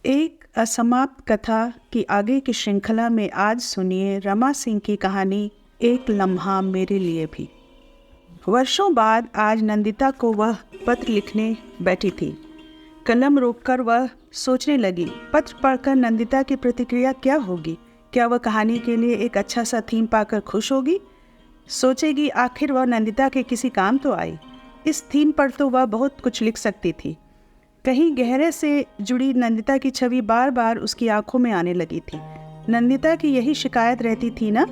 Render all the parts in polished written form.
एक असमाप्त कथा की आगे की श्रृंखला में आज सुनिए रमा सिंह की कहानी एक लम्हा मेरे लिए भी। वर्षों बाद आज नंदिता को वह पत्र लिखने बैठी थी। कलम रोककर वह सोचने लगी, पत्र पढ़कर नंदिता की प्रतिक्रिया क्या होगी। क्या वह कहानी के लिए एक अच्छा सा थीम पाकर खुश होगी? सोचेगी आखिर वह नंदिता के किसी काम तो आई। इस थीम पर तो वह बहुत कुछ लिख सकती थी। कहीं गहरे से जुड़ी नंदिता की छवि बार बार उसकी आंखों में आने लगी थी। नंदिता की यही शिकायत रहती थी ना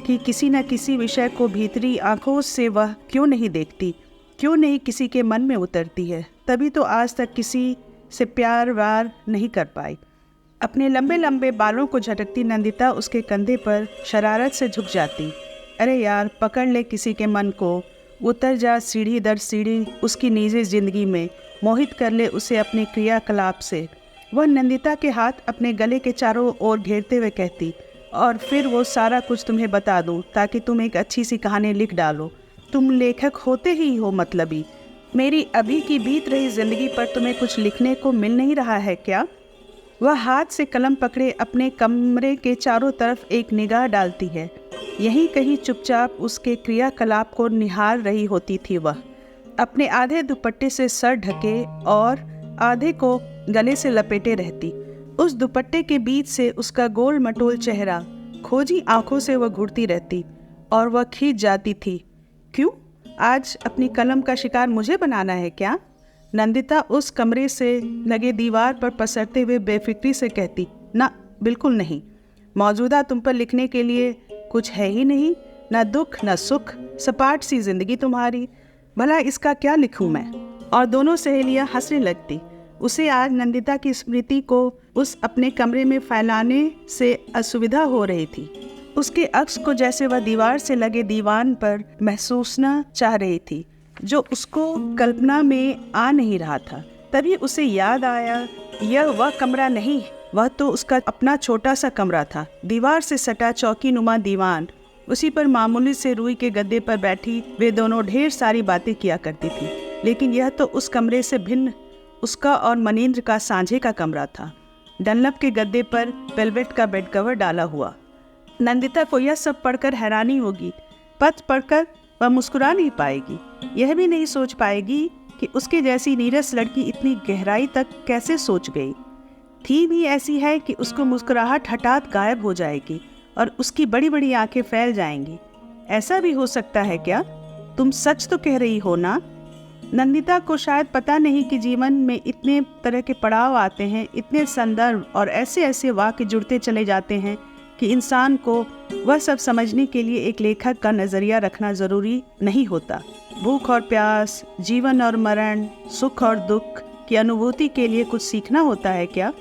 कि किसी न किसी विषय को भीतरी आंखों से वह क्यों नहीं देखती, क्यों नहीं किसी के मन में उतरती है। तभी तो आज तक किसी से प्यार वार नहीं कर पाई। अपने लंबे लंबे बालों को झटकती नंदिता उसके कंधे पर शरारत से झुक जाती। अरे यार, पकड़ ले किसी के मन को, उतर जा सीढ़ी दर सीढ़ी उसकी निजी जिंदगी में, मोहित कर ले उसे अपने क्रियाकलाप से। वह नंदिता के हाथ अपने गले के चारों ओर घेरते हुए कहती, और फिर वो सारा कुछ तुम्हें बता दूं ताकि तुम एक अच्छी सी कहानी लिख डालो। तुम लेखक होते ही हो मतलबी। मेरी अभी की बीत रही जिंदगी पर तुम्हें कुछ लिखने को मिल नहीं रहा है क्या? वह हाथ से कलम पकड़े अपने कमरे के चारों तरफ एक निगाह डालती है। यहीं कहीं चुपचाप उसके क्रियाकलाप को निहार रही होती थी। वह अपने आधे दुपट्टे से सर ढके और आधे को गले से लपेटे रहती। उस दुपट्टे के बीच से उसका गोल मटोल चेहरा, खोजी आंखों से वह घूरती रहती और वह खींच जाती थी। क्यों? आज अपनी कलम का शिकार मुझे बनाना है क्या? नंदिता उस कमरे से लगे दीवार पर पसरते हुए बेफिक्री से कहती, ना बिल्कुल नहीं। मौजूदा तुम पर लिखने के लिए कुछ है ही नहीं, ना दुख ना सुख, सपाट सी जिंदगी तुम्हारी। भला इसका क्या लिखूं मैं? और दोनों सहेलियां हंसने लगती। उसे आज नंदिता की स्मृति को उस अपने कमरे में फैलाने से असुविधा हो रही थी। उसके अक्स को जैसे वह दीवार से लगे दीवान पर महसूसना चाह रही थी, जो उसको कल्पना में आ नहीं रहा था। तभी उसे याद आया, यह वह कमरा नहीं, वह तो उसका अपना छोटा सा कमरा था। दीवार से सटा चौकी नुमा दीवान, उसी पर मामूली से रुई के गद्दे पर बैठी वे दोनों ढेर सारी बातें किया करती थी। लेकिन यह तो उस कमरे से भिन्न उसका और मनीन्द्र का सांझे का कमरा था। डनलप के गद्दे पर वेलवेट का बेड कवर डाला हुआ। नंदिता को यह सब पढ़कर हैरानी होगी। पत्र पढ़कर वह मुस्कुरा नहीं पाएगी। यह भी नहीं सोच पाएगी कि उसके जैसी नीरस लड़की इतनी गहराई तक कैसे सोच गई। थीम ही ऐसी है कि उसको मुस्कुराहट हठात गायब हो जाएगी और उसकी बड़ी बड़ी आंखें फैल जाएंगी। ऐसा भी हो सकता है क्या? तुम सच तो कह रही हो ना? नंदिता को शायद पता नहीं कि जीवन में इतने तरह के पड़ाव आते हैं, इतने संदर्भ और ऐसे ऐसे वाक्य जुड़ते चले जाते हैं कि इंसान को वह सब समझने के लिए एक लेखक का नज़रिया रखना ज़रूरी नहीं होता। भूख और प्यास, जीवन और मरण, सुख और दुख की अनुभूति के लिए कुछ सीखना होता है क्या?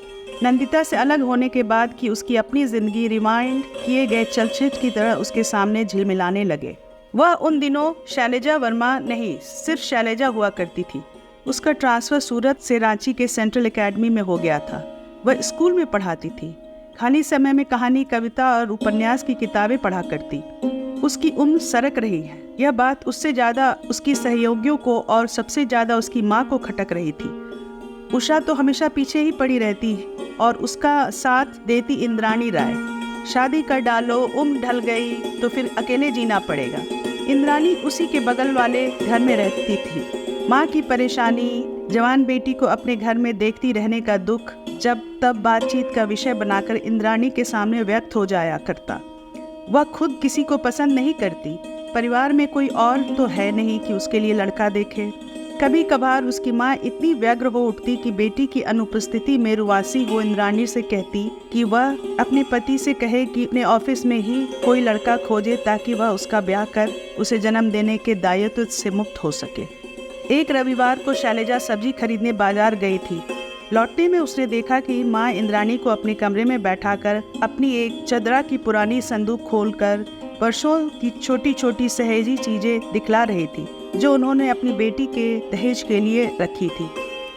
नंदिता से अलग होने के बाद की उसकी अपनी ज़िंदगी रिमाइंड किए गए चलचित्र की तरह उसके सामने झिलमिलाने लगे। वह उन दिनों शैलजा वर्मा नहीं, सिर्फ शैलजा हुआ करती थी। उसका ट्रांसफ़र सूरत से रांची के सेंट्रल एकेडमी में हो गया था। वह स्कूल में पढ़ाती थी। खाली समय में कहानी, कविता और उपन्यास की किताबें पढ़ा करती। उसकी उम्र सरक रही है, यह बात उससे ज़्यादा उसकी सहयोगियों को और सबसे ज़्यादा उसकी माँ को खटक रही थी। उषा तो हमेशा पीछे ही पड़ी रहती और उसका साथ देती इंद्राणी राय। शादी कर डालो, उम्र ढल गई तो फिर अकेले जीना पड़ेगा। इंद्राणी उसी के बगल वाले घर में रहती थी। माँ की परेशानी, जवान बेटी को अपने घर में देखती रहने का दुख जब तब बातचीत का विषय बनाकर इंद्राणी के सामने व्यक्त हो जाया करता। वह खुद किसी को पसंद नहीं करती। परिवार में कोई और तो है नहीं कि उसके लिए लड़का देखे। कभी कभार उसकी माँ इतनी व्यग्र हो उठती कि बेटी की अनुपस्थिति में रुवासी वो इंद्राणी से कहती कि वह अपने पति से कहे कि अपने ऑफिस में ही कोई लड़का खोजे ताकि वह उसका ब्याह कर उसे जन्म देने के दायित्व से मुक्त हो सके। एक रविवार को शैलजा सब्जी खरीदने बाजार गई थी। लौटने में उसने देखा कि माँ इंद्राणी को अपने कमरे में बैठाकर अपनी एक चदरा की पुरानी संदूक खोलकर वर्षों की छोटी छोटी सहेजी चीजें दिखला रही थी, जो उन्होंने अपनी बेटी के दहेज के लिए रखी थी।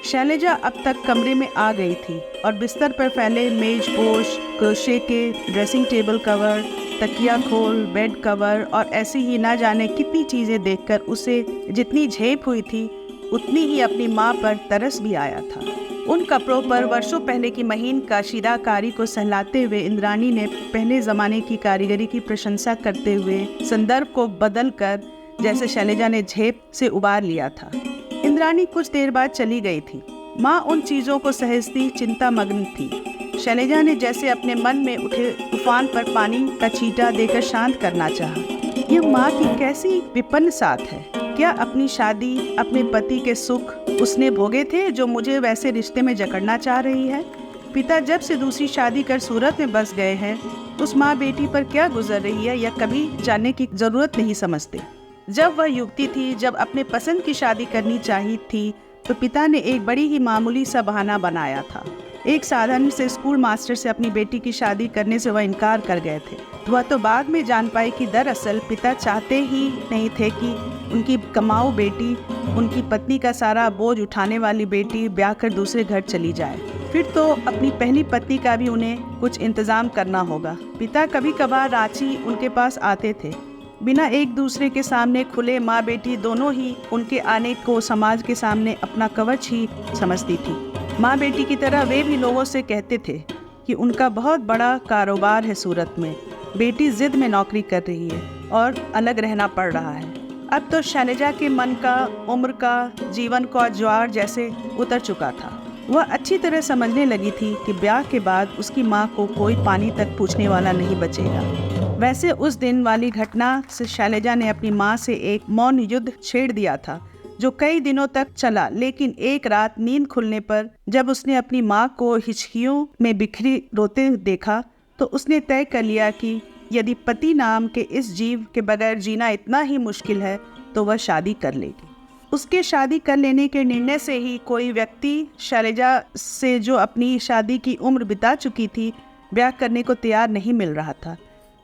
शैलजा अब तक कमरे में आ गई थी और बिस्तर पर फैले मेजपोश, क्रोशे के ड्रेसिंग टेबल कवर, तकिया खोल, बेड कवर और ऐसी ही ना जाने कितनी चीज़ें देखकर उसे जितनी झेप हुई थी उतनी ही अपनी माँ पर तरस भी आया था। उन कपड़ों पर वर्षों पहले की महीन कशीदाकारी को सहलाते हुए इंद्राणी ने पहले जमाने की कारीगरी की प्रशंसा करते हुए संदर्भ को बदलकर जैसे शैलजा ने झेप से उबार लिया था। इंद्राणी कुछ देर बाद चली गई थी। माँ उन चीजों को सहजती चिंता मग्न थी। शैलजा ने जैसे अपने मन में उठे तूफान पर पानी का छींटा देकर शांत करना चाहा। यह माँ की कैसी विपन्न साथ है। क्या अपनी शादी, अपने पति के सुख उसने भोगे थे जो मुझे वैसे रिश्ते में जकड़ना चाह रही है? पिता जब से दूसरी शादी कर सूरत में बस गए हैं, उस माँ बेटी पर क्या गुजर रही है यह कभी जानने की जरूरत नहीं समझते। जब वह युवती थी, जब अपने पसंद की शादी करनी चाहिए थी, तो पिता ने एक बड़ी ही मामूली सा बहाना बनाया था। एक साधारण से स्कूल मास्टर से अपनी बेटी की शादी करने से वह इनकार कर गए थे। वह तो बाद में जान पाई कि दरअसल पिता चाहते ही नहीं थे कि उनकी कमाऊ बेटी, उनकी पत्नी का सारा बोझ उठाने वाली बेटी ब्याह कर दूसरे घर चली जाए। फिर तो अपनी पहली पत्नी का भी उन्हें कुछ इंतजाम करना होगा। पिता कभी कभार रांची उनके पास आते थे। बिना एक दूसरे के सामने खुले माँ बेटी दोनों ही उनके आने को समाज के सामने अपना कवच ही समझती थी। माँ बेटी की तरह वे भी लोगों से कहते थे कि उनका बहुत बड़ा कारोबार है सूरत में, बेटी जिद में नौकरी कर रही है और अलग रहना पड़ रहा है। अब तो शैलजा के मन का, उम्र का, जीवन का ज्वार जैसे उतर चुका था। वह अच्छी तरह समझने लगी थी कि ब्याह के बाद उसकी माँ को कोई पानी तक पूछने वाला नहीं बचेगा। वैसे उस दिन वाली घटना से शैलजा ने अपनी माँ से एक मौन युद्ध छेड़ दिया था जो कई दिनों तक चला। लेकिन एक रात नींद खुलने पर जब उसने अपनी माँ को हिचकियों में बिखरी रोते देखा, तो उसने तय कर लिया कि यदि पति नाम के इस जीव के बगैर जीना इतना ही मुश्किल है तो वह शादी कर लेगी। उसके शादी कर लेने के निर्णय से ही कोई व्यक्ति शैलजा से, जो अपनी शादी की उम्र बिता चुकी थी, ब्याह करने को तैयार नहीं मिल रहा था।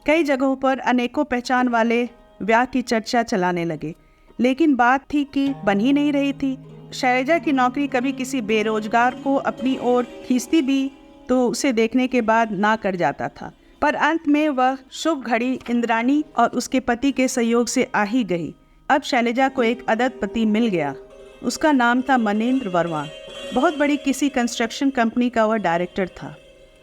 कई जगहों पर अनेकों पहचान वाले ब्याह की चर्चा चलाने लगे, लेकिन बात थी कि बन ही नहीं रही थी। शैलजा की नौकरी कभी किसी बेरोजगार को अपनी ओर खींचती भी तो उसे देखने के बाद ना कर जाता था, पर अंत में वह शुभ घड़ी इंद्राणी और उसके पति के सहयोग से आ ही गई। अब शैलजा को एक अदद पति मिल गया। उसका नाम था मनीन्द्र वर्मा। बहुत बड़ी किसी कंस्ट्रक्शन कंपनी का वह डायरेक्टर था।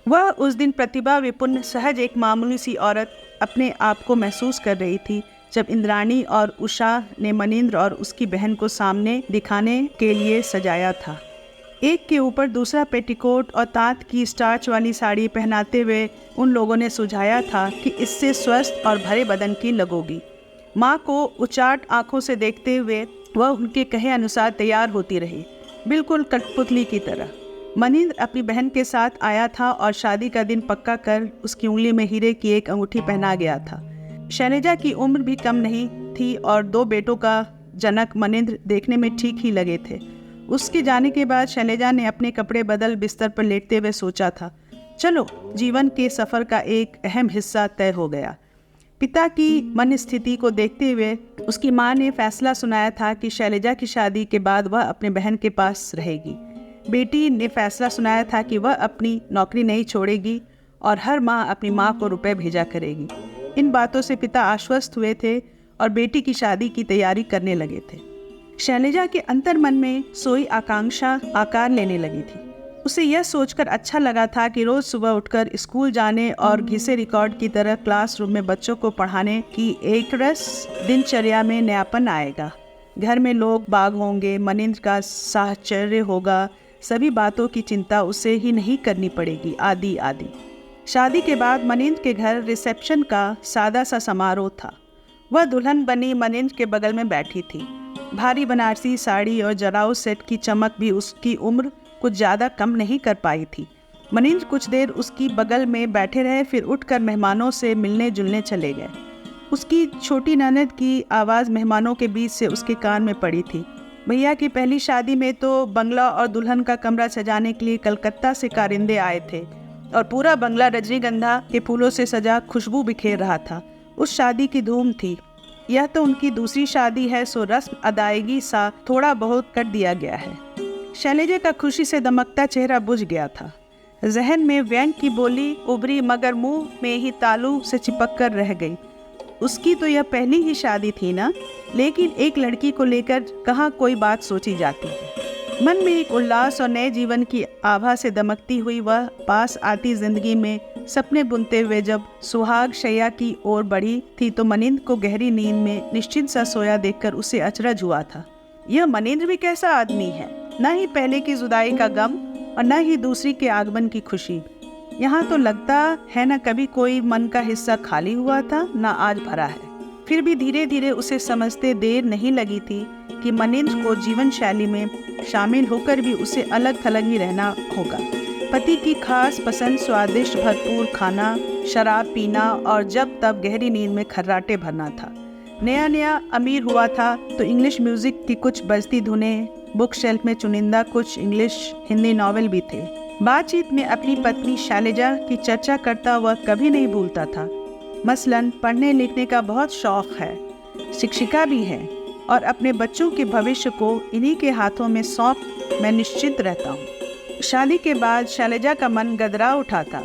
वह उस दिन प्रतिभा विपुर्ण, सहज एक मामूली सी औरत अपने आप को महसूस कर रही थी जब इंद्राणी और उषा ने मनीन्द्र और उसकी बहन को सामने दिखाने के लिए सजाया था। एक के ऊपर दूसरा पेटीकोट और तांत की स्टार्च वाली साड़ी पहनाते हुए उन लोगों ने सुझाया था कि इससे स्वस्थ और भरे बदन की लगोगी। माँ को उचाट आंखों से देखते हुए वह उनके कहे अनुसार तैयार होती रही, बिल्कुल कठपुतली की तरह। मनीन्द्र अपनी बहन के साथ आया था और शादी का दिन पक्का कर उसकी उंगली में हीरे की एक अंगूठी पहना गया था। शैलजा की उम्र भी कम नहीं थी और 2 बेटों का जनक मनीन्द्र देखने में ठीक ही लगे थे। उसके जाने के बाद शैलजा ने अपने कपड़े बदल बिस्तर पर लेटते हुए सोचा था, चलो जीवन के सफ़र का एक अहम हिस्सा तय हो गया। पिता की मन स्थिति को देखते हुए उसकी माँ ने फैसला सुनाया था कि शैलजा की शादी के बाद वह अपने बहन के पास रहेगी। बेटी ने फैसला सुनाया था कि वह अपनी नौकरी नहीं छोड़ेगी और हर माह अपनी माँ को रुपए भेजा करेगी। इन बातों से पिता आश्वस्त हुए थे और बेटी की शादी की तैयारी करने लगे थे। शैलजा के अंतर्मन में सोई आकांक्षा आकार लेने लगी थी। उसे यह सोचकर अच्छा लगा था कि रोज सुबह उठकर स्कूल जाने और घिसे रिकॉर्ड की तरह क्लासरूम में बच्चों को पढ़ाने की एक रस दिनचर्या में नयापन आएगा। घर में लोग बाग होंगे, मनीन्द्र का साहचर्य होगा, सभी बातों की चिंता उसे ही नहीं करनी पड़ेगी, आदि आदि। शादी के बाद मनीन्द्र के घर रिसेप्शन का सादा सा समारोह था। वह दुल्हन बनी मनीन्द्र के बगल में बैठी थी। भारी बनारसी साड़ी और जराऊ सेट की चमक भी उसकी उम्र कुछ ज़्यादा कम नहीं कर पाई थी। मनीन्द्र कुछ देर उसकी बगल में बैठे रहे, फिर उठकर मेहमानों से मिलने जुलने चले गए। उसकी छोटी ननद की आवाज़ मेहमानों के बीच से उसके कान में पड़ी थी। भैया की पहली शादी में तो बंगला और दुल्हन का कमरा सजाने के लिए कलकत्ता से कारिंदे आए थे और पूरा बंगला रजनीगंधा के फूलों से सजा खुशबू बिखेर रहा था। उस शादी की धूम थी। यह तो उनकी दूसरी शादी है, सो रस्म अदायगी सा थोड़ा बहुत कर दिया गया है। शैलजा का खुशी से दमकता चेहरा बुझ गया था। जहन में व्यंग की बोली उभरी मगर मुंह में ही तालू से चिपक कर रह गई। उसकी तो यह पहली ही शादी थी ना, लेकिन एक लड़की को लेकर कहाँ कोई बात सोची जाती है। मन में एक उल्लास और नए जीवन की आभा से दमकती हुई वह पास आती जिंदगी में सपने बुनते हुए जब सुहाग शैया की ओर बढ़ी थी तो मनिंद्र को गहरी नींद में निश्चिंत सा सोया देखकर उसे अचरज हुआ था। यह मनिंद्र भी कैसा आदमी है, न ही पहले की जुदाई का गम और न ही दूसरी के आगमन की खुशी। यहाँ तो लगता है न कभी कोई मन का हिस्सा खाली हुआ था न आज भरा है। फिर भी धीरे धीरे उसे समझते देर नहीं लगी थी कि मनिंद्र को जीवन शैली में शामिल होकर भी उसे अलग थलग ही रहना होगा। पति की खास पसंद स्वादिष्ट भरपूर खाना, शराब पीना और जब तब गहरी नींद में खर्राटे भरना था। नया नया अमीर हुआ था तो इंग्लिश म्यूजिक की कुछ बजती धुनें, बुक शेल्फ में चुनिंदा कुछ इंग्लिश हिंदी नॉवेल भी थे। बातचीत में अपनी पत्नी शैलजा की चर्चा करता वह कभी नहीं भूलता था। मसलन पढ़ने लिखने का बहुत शौक है, शिक्षिका भी है और अपने बच्चों के भविष्य को इन्हीं के हाथों में सौंप मैं निश्चिंत रहता हूँ। शादी के बाद शैलजा का मन गदरा उठा था,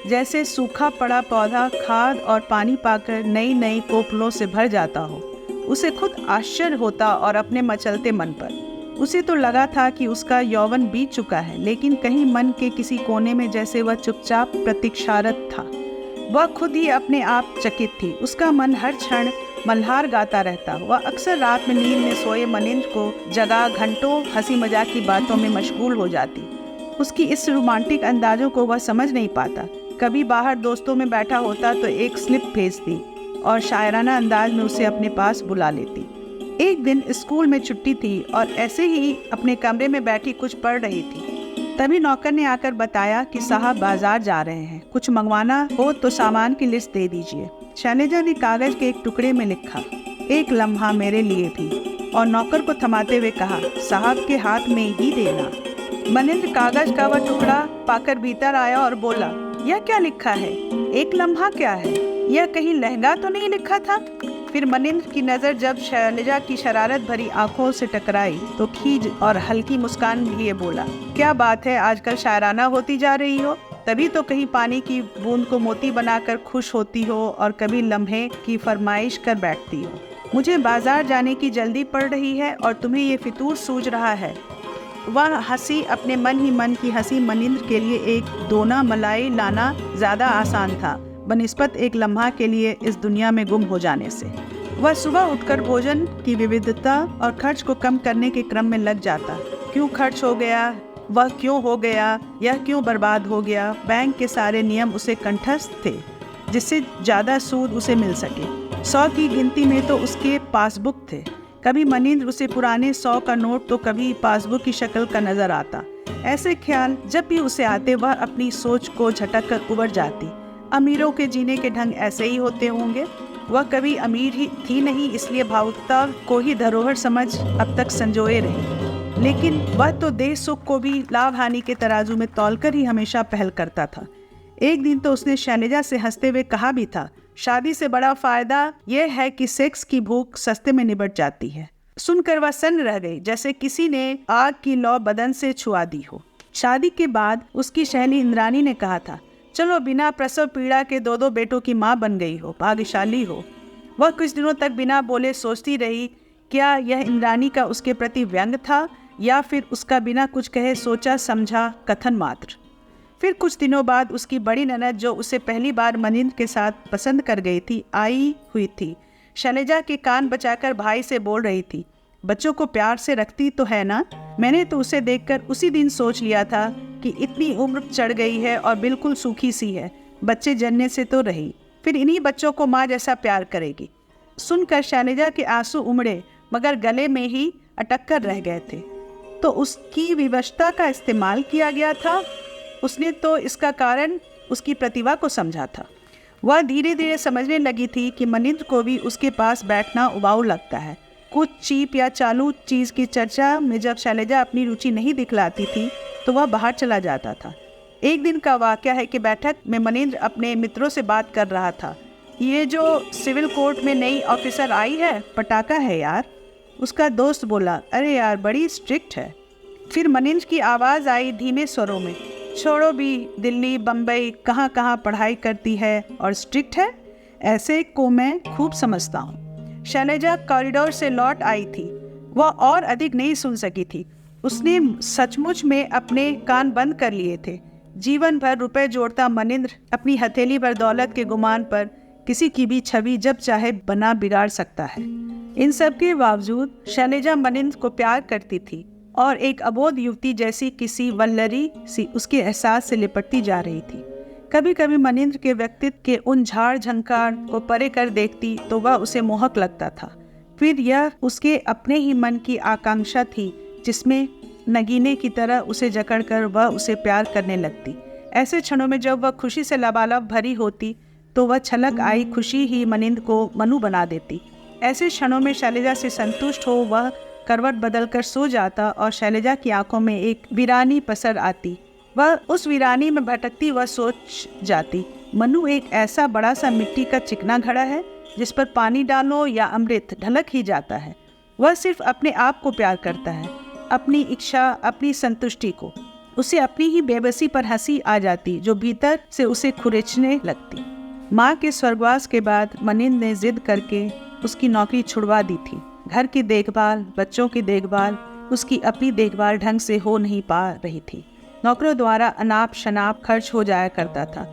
जैसे सूखा पड़ा पौधा खाद और पानी पाकर नई नई कोपलों से भर जाता हो। उसे खुद आश्चर्य होता और अपने मचलते मन पर। उसे तो लगा था कि उसका यौवन बीत चुका है, लेकिन कहीं मन के किसी कोने में जैसे वह चुपचाप प्रतीक्षारत था। वह खुद ही अपने आप चकित थी। उसका मन हर क्षण मल्हार गाता रहता। वह अक्सर रात में नींद में सोए मनिंद्र को जगा घंटों हंसी मजाक की बातों में मशगूल हो जाती। उसकी इस रोमांटिक अंदाजों को वह समझ नहीं पाता। कभी बाहर दोस्तों में बैठा होता तो एक स्लिप भेजती और शायराना अंदाज में उसे अपने पास बुला लेती। एक दिन स्कूल में छुट्टी थी और ऐसे ही अपने कमरे में बैठी कुछ पढ़ रही थी। तभी नौकर ने आकर बताया कि साहब बाजार जा रहे हैं, कुछ मंगवाना हो तो सामान की लिस्ट दे दीजिए। शैलजा ने कागज के एक टुकड़े में लिखा, एक लम्हा मेरे लिए भी, और नौकर को थमाते हुए कहा, साहब के हाथ में ही देना। मनिंद्र कागज का वह टुकड़ा पाकर भीतर आया और बोला, यह क्या लिखा है? एक लम्हा क्या है? यह कहीं लहंगा तो नहीं लिखा था? फिर मनिंद्र की नज़र जब शैलजा की शरारत भरी आंखों से टकराई तो खीज और हल्की मुस्कान लिए बोला, क्या बात है, आजकल शायराना होती जा रही हो। तभी तो कहीं पानी की बूंद को मोती बनाकर खुश होती हो और कभी लम्हे की फरमाइश कर बैठती हो। मुझे बाजार जाने की जल्दी पड़ रही है और तुम्हें ये फितूर सूझ रहा है। वह हंसी, अपने मन ही मन की हंसी। मनिंद्र के लिए एक दोना मलाई लाना ज़्यादा आसान था बनिस्बत एक लम्हा के लिए इस दुनिया में गुम हो जाने से। वह सुबह उठकर भोजन की विविधता और खर्च को कम करने के क्रम में लग जाता। क्यों खर्च हो गया, वह क्यों हो गया, यह क्यों बर्बाद हो गया। बैंक के सारे नियम उसे कंठस्थ थे, जिससे ज़्यादा सूद उसे मिल सके। 100 की गिनती में तो उसके पासबुक थे। कभी मनिंद्र उसे पुराने 100 का नोट तो कभी पासबुक की शक्ल का नजर आता। ऐसे ख्याल जब भी उसे आते वह अपनी सोच को झटक कर उबर जाती। अमीरों के जीने के ढंग ऐसे ही होते होंगे। वह कभी अमीर ही थी नहीं, इसलिए भावुकता को ही धरोहर समझ अब तक संजोए रही। लेकिन वह तो देश सुख को भी लाभ हानि के तराजू में तौलकर ही हमेशा पहल करता था। एक दिन तो उसने शैलजा से हंसते हुए कहा भी था, शादी से बड़ा फायदा यह है कि सेक्स की भूख सस्ते में निबट जाती है। सुनकर वह सन्न रह गई, जैसे किसी ने आग की लौ बदन से छुआ दी हो। शादी के बाद उसकी सहेली इंद्रानी ने कहा था, चलो बिना प्रसव पीड़ा के 2 बेटों की माँ बन गई हो, भाग्यशाली हो। वह कुछ दिनों तक बिना बोले सोचती रही, क्या यह इंद्रानी का उसके प्रति व्यंग था या फिर उसका बिना कुछ कहे सोचा समझा कथन मात्र। फिर कुछ दिनों बाद उसकी बड़ी ननद, जो उसे पहली बार मनिंद्र के साथ पसंद कर गई थी, आई हुई थी। शैलजा के कान बचाकर भाई से बोल रही थी, बच्चों को प्यार से रखती तो है ना? मैंने तो उसे देखकर उसी दिन सोच लिया था कि इतनी उम्र चढ़ गई है और बिल्कुल सूखी सी है, बच्चे जन्ने से तो रही, फिर इन्हीं बच्चों को माँ जैसा प्यार करेगी। सुनकर शैलजा के आंसू उमड़े, मगर गले में ही अटक कर रह गए थे। तो उसकी विवशता का इस्तेमाल किया गया था। उसने तो इसका कारण उसकी प्रतिभा को समझा था। वह धीरे धीरे समझने लगी थी कि मनिंद्र को भी उसके पास बैठना उबाऊ लगता है। कुछ चीप या चालू चीज़ की चर्चा में जब शैलजा अपनी रुचि नहीं दिखलाती थी तो वह बाहर चला जाता था। एक दिन का वाक़या है कि बैठक में मनिंद्र अपने मित्रों से बात कर रहा था। ये जो सिविल कोर्ट में नई ऑफिसर आई है, पटाखा है यार। उसका दोस्त बोला, अरे यार बड़ी स्ट्रिक्ट है। फिर मनिंद्र की आवाज़ आई धीमे स्वरों में, छोड़ो भी, दिल्ली बम्बई कहाँ कहाँ पढ़ाई करती है और स्ट्रिक्ट है, ऐसे को मैं खूब समझता हूँ। शैलजा कॉरिडोर से लौट आई थी। वह और अधिक नहीं सुन सकी थी। उसने सचमुच में अपने कान बंद कर लिए थे। जीवन भर रुपए जोड़ता मनिंद्र अपनी हथेली पर दौलत के गुमान पर किसी की भी छवि जब चाहे बना बिगाड़ सकता है। इन सब के बावजूद शैलजा मनिंद्र को प्यार करती थी और एक अबोध युवती जैसी किसी वल्लरी सी उसके एहसास से लिपटती जा रही थी। कभी कभी मनिंद्र के व्यक्तित्व के उन झाड़ झंकार को परे कर देखती तो वह उसे मोहक लगता था। फिर यह उसके अपने ही मन की आकांक्षा थी जिसमें नगीने की तरह उसे जकड़कर वह उसे प्यार करने लगती। ऐसे क्षणों में जब वह खुशी से लबालब भरी होती तो वह छलक आई खुशी ही मनिंद्र को मनु बना देती। ऐसे क्षणों में शैलजा से संतुष्ट हो वह करवट बदलकर सो जाता और शैलजा की आंखों में एक वीरानी पसर आती। वह उस वीरानी में भटकती वह सोच जाती, मनु एक ऐसा बड़ा सा मिट्टी का चिकना घड़ा है जिस पर पानी डालो या अमृत ढलक ही जाता है। वह सिर्फ अपने आप को प्यार करता है, अपनी इच्छा, अपनी संतुष्टि को। उसे अपनी ही बेबसी पर हंसी आ जाती जो भीतर से उसे खुरेचने लगती। माँ के स्वर्गवास के बाद मनिंद्र ने जिद करके उसकी नौकरी छुड़वा दी थी। घर की देखभाल, बच्चों की देखभाल, उसकी अपनी देखभाल ढंग से हो नहीं पा रही थी। नौकरों द्वारा अनाप शनाप खर्च हो जाया करता था।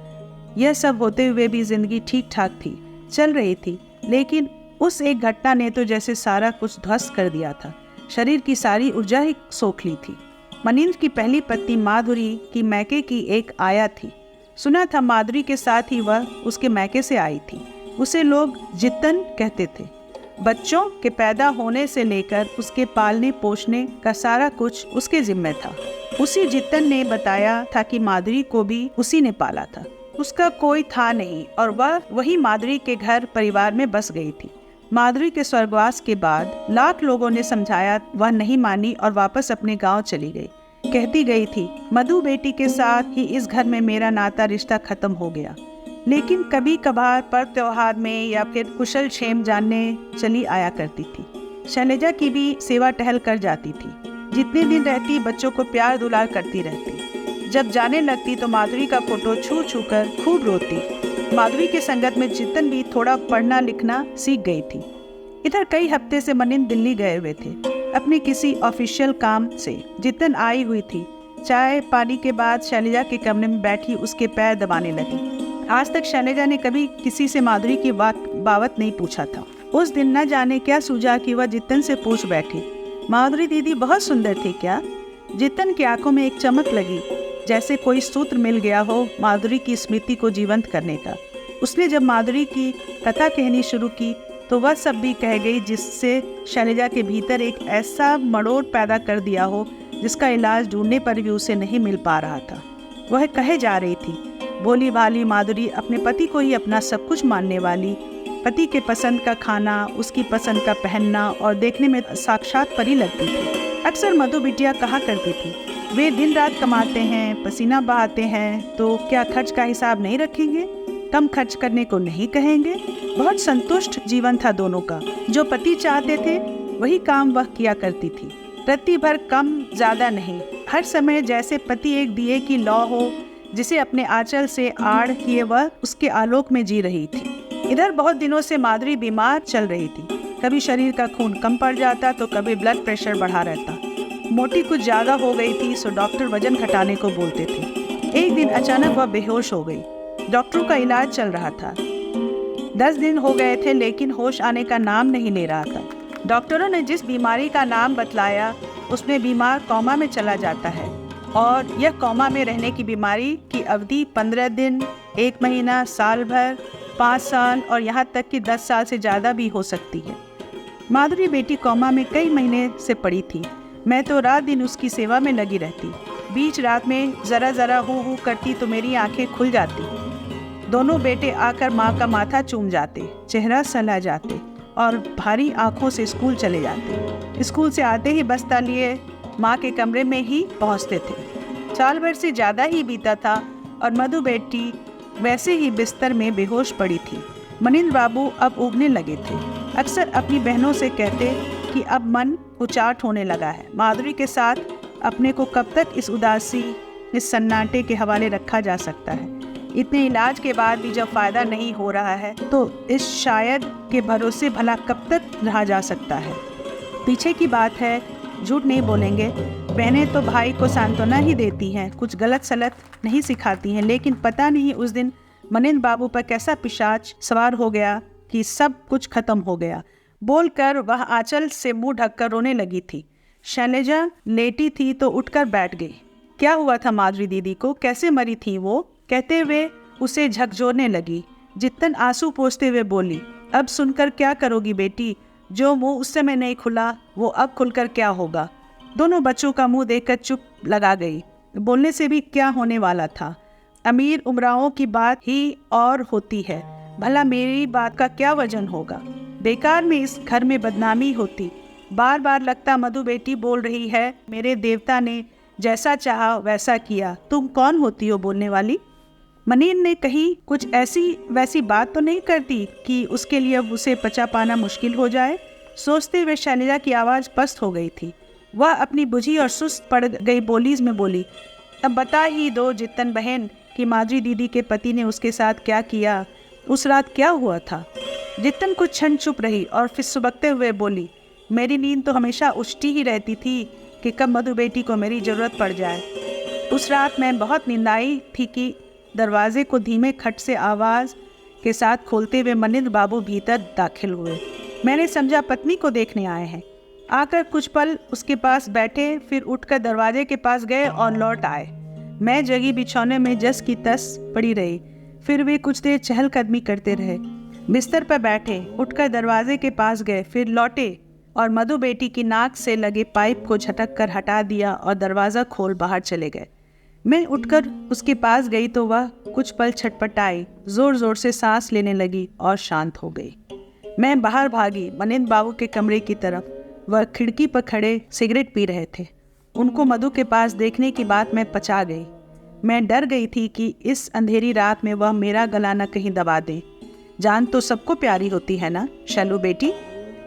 यह सब होते हुए भी जिंदगी ठीक ठाक थी, चल रही थी, लेकिन उस एक घटना ने तो जैसे सारा कुछ ध्वस्त कर दिया था। शरीर की सारी ऊर्जा ही सोख ली थी। मनिंद्र की पहली पत्नी माधुरी की मैके की एक आया थी। सुना था माधुरी के साथ ही वह उसके मैके से आई थी। उसे लोग जितन कहते थे। बच्चों के पैदा होने से लेकर उसके पालने पोषने का सारा कुछ उसके जिम्मे था। उसी जितन ने बताया था कि माधुरी को भी उसी ने पाला था। उसका कोई था नहीं और वह वही माधुरी के घर परिवार में बस गई थी। माधुरी के स्वर्गवास के बाद लाख लोगों ने समझाया, वह नहीं मानी और वापस अपने गांव चली गई। कहती गई थी, मधु बेटी के साथ ही इस घर में मेरा नाता रिश्ता खत्म हो गया। लेकिन कभी कभार पर त्योहार में या फिर कुशल क्षेम जानने चली आया करती थी। शैलजा की भी सेवा टहल कर जाती थी। जितने दिन रहती बच्चों को प्यार दुलार करती रहती। जब जाने लगती तो माधुरी का फोटो छू छू कर खूब रोती। माधुरी के संगत में जितन भी थोड़ा पढ़ना लिखना सीख गई थी। इधर कई हफ्ते से मनिंद्र दिल्ली गए हुए थे अपने किसी ऑफिशियल काम से। जितन आई हुई थी। चाय पानी के बाद शैलजा के कमरे में बैठी उसके पैर दबाने लगी। आज तक शैलजा ने कभी किसी से माधुरी की बावत नहीं पूछा था। उस दिन न जाने क्या सूझा कि वह जितन से पूछ बैठी, माधुरी दीदी बहुत सुंदर थी क्या? जितन की आंखों में एक चमक लगी, जैसे कोई सूत्र मिल गया हो माधुरी की स्मृति को जीवंत करने का। उसने जब माधुरी की कथा कहनी शुरू की तो वह सब भी कह गई जिससे शैलजा के भीतर एक ऐसा मड़ोड़ पैदा कर दिया हो जिसका इलाज ढूंढने पर भी उसे नहीं मिल पा रहा था। वह कहे जा रही थी, भोली भाली माधुरी अपने पति को ही अपना सब कुछ मानने वाली, पति के पसंद का खाना, उसकी पसंद का पहनना और देखने में साक्षात परी लगती थी। अक्सर मधु बिटिया कहा करती थी, वे दिन रात कमाते हैं, पसीना बहाते हैं, तो क्या खर्च का हिसाब नहीं रखेंगे? कम खर्च करने को नहीं कहेंगे? बहुत संतुष्ट जीवन था दोनों का। जो पति चाहते थे वही काम वह किया करती थी। रत्ती भर कम ज्यादा नहीं। हर समय जैसे पति एक दिए की लौ हो जिसे अपने आंचल से आड़ किए वह उसके आलोक में जी रही थी। इधर बहुत दिनों से माधुरी बीमार चल रही थी। कभी शरीर का खून कम पड़ जाता तो कभी ब्लड प्रेशर बढ़ा रहता। मोटी कुछ ज्यादा हो गई थी सो डॉक्टर वजन घटाने को बोलते थे। एक दिन अचानक वह बेहोश हो गई। डॉक्टरों का इलाज चल रहा था। 10 दिन हो गए थे लेकिन होश आने का नाम नहीं ले रहा था। डॉक्टरों ने जिस बीमारी का नाम बतलाया उसमें बीमार कोमा में चला जाता है और यह कोमा में रहने की बीमारी की अवधि 15 दिन, 1 महीना, साल भर, 5 साल और यहाँ तक कि 10 साल से ज़्यादा भी हो सकती है। माधुरी बेटी कोमा में कई महीने से पड़ी थी। मैं तो रात दिन उसकी सेवा में लगी रहती। बीच रात में ज़रा ज़रा हू करती तो मेरी आंखें खुल जाती। दोनों बेटे आकर माँ का माथा चूम जाते, चेहरा सहला जाते और भारी आंखों से स्कूल चले जाते। स्कूल से आते ही बस्ता लिए माँ के कमरे में ही पहुँचते थे। साल भर से ज़्यादा ही बीता था और मधु बेटी वैसे ही बिस्तर में बेहोश पड़ी थी। मनिंद्र बाबू अब उगने लगे थे। अक्सर अपनी बहनों से कहते कि अब मन उचाट होने लगा है। माधुरी के साथ अपने को कब तक इस उदासी, इस सन्नाटे के हवाले रखा जा सकता है? इतने इलाज के बाद भी जब फायदा नहीं हो रहा है तो इस शायद के भरोसे भला कब तक रहा जा सकता है? पीछे की बात है, झूठ नहीं बोलेंगे। बहनें तो भाई को सांत्वना ही देती हैं, कुछ गलत सलत नहीं सिखाती हैं, लेकिन पता नहीं उस दिन मनिंद्र बाबू पर कैसा पिशाच सवार हो गया कि सब कुछ खत्म हो गया। बोलकर वह आंचल से मुंह ढककर रोने लगी थी। शैलजा लेटी थी तो उठकर बैठ गई। क्या हुआ था माधुरी दीदी को, कैसे मरी थी वो, कहते हुए उसे झकझोरने लगी। जितन आंसू पोंछते हुए बोली, अब सुनकर क्या करोगी बेटी, जो मुंह उस समय नहीं खुला वो अब खुलकर क्या होगा। दोनों बच्चों का मुंह देखकर चुप लगा गई। बोलने से भी क्या होने वाला था, अमीर उमराओं की बात ही और होती है, भला मेरी बात का क्या वजन होगा। बेकार में इस घर में बदनामी होती। बार बार लगता मधु बेटी बोल रही है, मेरे देवता ने जैसा चाहा वैसा किया, तुम कौन होती हो बोलने वाली। मनीन ने कहीं कुछ ऐसी वैसी बात तो नहीं करती कि उसके लिए अब उसे पचा पाना मुश्किल हो जाए। सोचते हुए शैलजा की आवाज़ पस्त हो गई थी। वह अपनी बुझी और सुस्त पड़ गई बोलीज में बोली, अब बता ही दो जितन बहन कि माधुरी दीदी के पति ने उसके साथ क्या किया, उस रात क्या हुआ था। जितन कुछ क्षण चुप रही और फिर सुबकते हुए बोली, मेरी नींद तो हमेशा उछटी ही रहती थी कि कब मधु बेटी को मेरी ज़रूरत पड़ जाए। उस रात मैं बहुत निंदाई थी कि दरवाजे को धीमे खट से आवाज़ के साथ खोलते हुए मनिंद्र बाबू भीतर दाखिल हुए। मैंने समझा पत्नी को देखने आए हैं। आकर कुछ पल उसके पास बैठे, फिर उठकर दरवाजे के पास गए और लौट आए। मैं जगी बिछौने में जस की तस पड़ी रही। फिर वे कुछ देर चहलकदमी करते रहे। बिस्तर पर बैठे, उठकर दरवाजे के पास गए, फिर लौटे और मधु बेटी की नाक से लगे पाइप को झटक कर हटा दिया और दरवाज़ा खोल बाहर चले गए। मैं उठकर उसके पास गई तो वह कुछ पल छटपटाई, जोर जोर से सांस लेने लगी और शांत हो गई। मैं बाहर भागी मनिंद्र बाबू के कमरे की तरफ। वह खिड़की पर खड़े सिगरेट पी रहे थे। उनको मधु के पास देखने की बात मैं पचा गई। मैं डर गई थी कि इस अंधेरी रात में वह मेरा गला न कहीं दबा दें। जान तो सबको प्यारी होती है ना शैलू बेटी।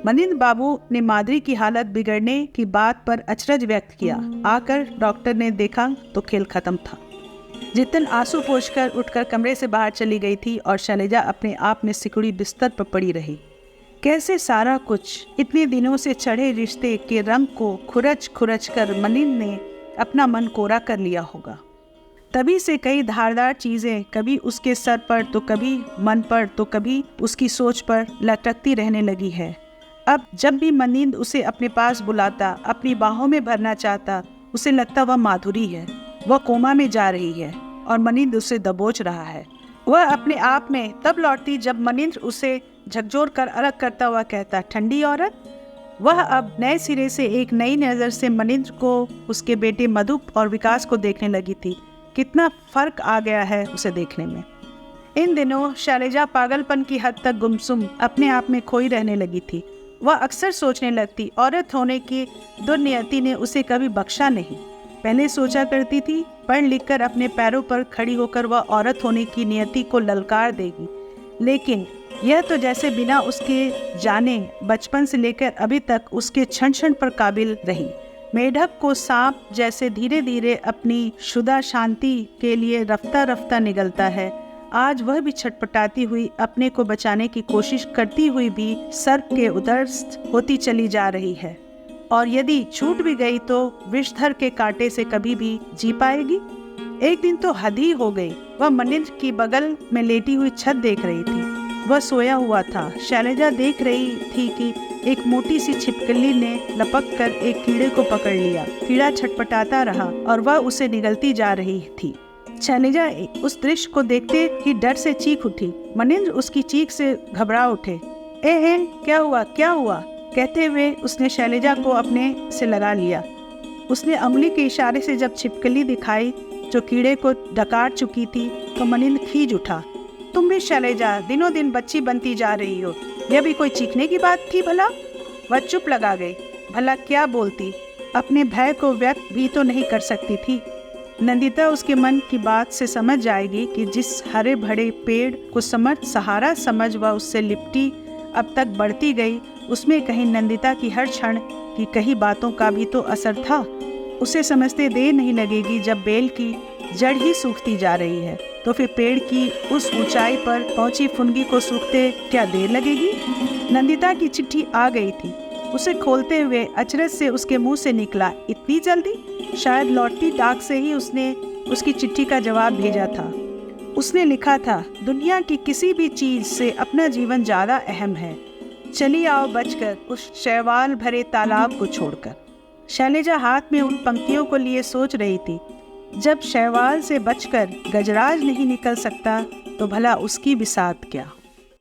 मनिंद्र बाबू ने माधुरी की हालत बिगड़ने की बात पर अचरज व्यक्त किया। आकर डॉक्टर ने देखा तो खेल खत्म था। जितन आंसू पोंछकर उठकर कमरे से बाहर चली गई थी और शैलजा अपने आप में सिकुड़ी बिस्तर पर पड़ी रही। कैसे सारा कुछ इतने दिनों से चढ़े रिश्ते के रंग को खुरच खुरच कर मनिंद्र ने अपना मन कोरा कर लिया होगा। तभी से कई धारदार चीज़ें कभी उसके सर पर तो कभी मन पर तो कभी उसकी सोच पर लटकती रहने लगी है। अब जब भी मनिंद्र उसे अपने पास बुलाता, अपनी बाहों में भरना चाहता, उसे लगता वह माधुरी है, वह कोमा में जा रही है और मनिंद्र उसे दबोच रहा है। वह अपने आप में तब लौटती जब मनिंद्र उसे झकझोर कर अलग करता हुआ कहता, ठंडी औरत। वह अब नए सिरे से एक नई नज़र से मनिंद्र को, उसके बेटे मधु और विकास को देखने लगी थी। कितना फर्क आ गया है उसे देखने में। इन दिनों शैलजा पागलपन की हद तक गुमसुम अपने आप में खोई रहने लगी थी। वह अक्सर सोचने लगती, औरत होने की दुर्नियति ने उसे कभी बख्शा नहीं। पहले सोचा करती थी पढ़ लिख कर अपने पैरों पर खड़ी होकर वह औरत होने की नियति को ललकार देगी, लेकिन यह तो जैसे बिना उसके जाने बचपन से लेकर अभी तक उसके क्षण क्षण पर काबिल रही। मेढक को सांप जैसे धीरे धीरे अपनी शुदा शांति के लिए रफ्ता रफ्ता निगलता है, आज वह भी छटपटाती हुई अपने को बचाने की कोशिश करती हुई भी सर्प के उदरस्थ होती चली जा रही है। और यदि छूट भी गई तो विषधर के कांटे से कभी भी जी पाएगी। एक दिन तो हद ही हो गई। वह मनिंद्र की बगल में लेटी हुई छत देख रही थी। वह सोया हुआ था। शैलजा देख रही थी कि एक मोटी सी छिपकली ने लपक कर एक कीड़े को पकड़ लिया। कीड़ा छटपटाता रहा और वह उसे निगलती जा रही थी। शैलजा उस दृश्य को देखते ही डर से चीख उठी। मनिंद्र उसकी चीख से घबरा उठे। ए क्या हुआ क्या हुआ, कहते हुए उसने शैलजा को अपने से लगा लिया। उसने अंगुली के इशारे से जब छिपकली दिखाई जो कीड़े को डकार चुकी थी तो मनिंद्र खींच उठा। तुम भी शैलजा दिनों दिन बच्ची बनती जा रही हो, यह भी कोई चीखने की बात थी भला। वह चुप लगा गई। भला क्या बोलती, अपने भय को व्यक्त भी तो नहीं कर सकती थी। नंदिता उसके मन की बात से समझ जाएगी कि जिस हरे भरे पेड़ को सहारा समझ वह उससे लिपटी अब तक बढ़ती गई, उसमें कहीं नंदिता की हर क्षण की कही बातों का भी तो असर था। उसे समझते देर नहीं लगेगी जब बेल की जड़ ही सूखती जा रही है तो फिर पेड़ की उस ऊंचाई पर पहुंची फुनगी को सूखते क्या देर लगेगी। नंदिता की चिट्ठी आ गई थी। उसे खोलते हुए अचरज से उसके मुंह से निकला, इतनी जल्दी? शायद लौटती डाक से ही उसने उसकी चिट्ठी का जवाब भेजा था। उसने लिखा था, दुनिया की किसी भी चीज़ से अपना जीवन ज़्यादा अहम है। चली आओ बचकर उस शैवाल भरे तालाब को छोड़कर। शैलजा हाथ में उन पंक्तियों को लिए सोच रही थी, जब शैवाल से बचकर गजराज नहीं निकल सकता तो भला उसकी बिसात क्या।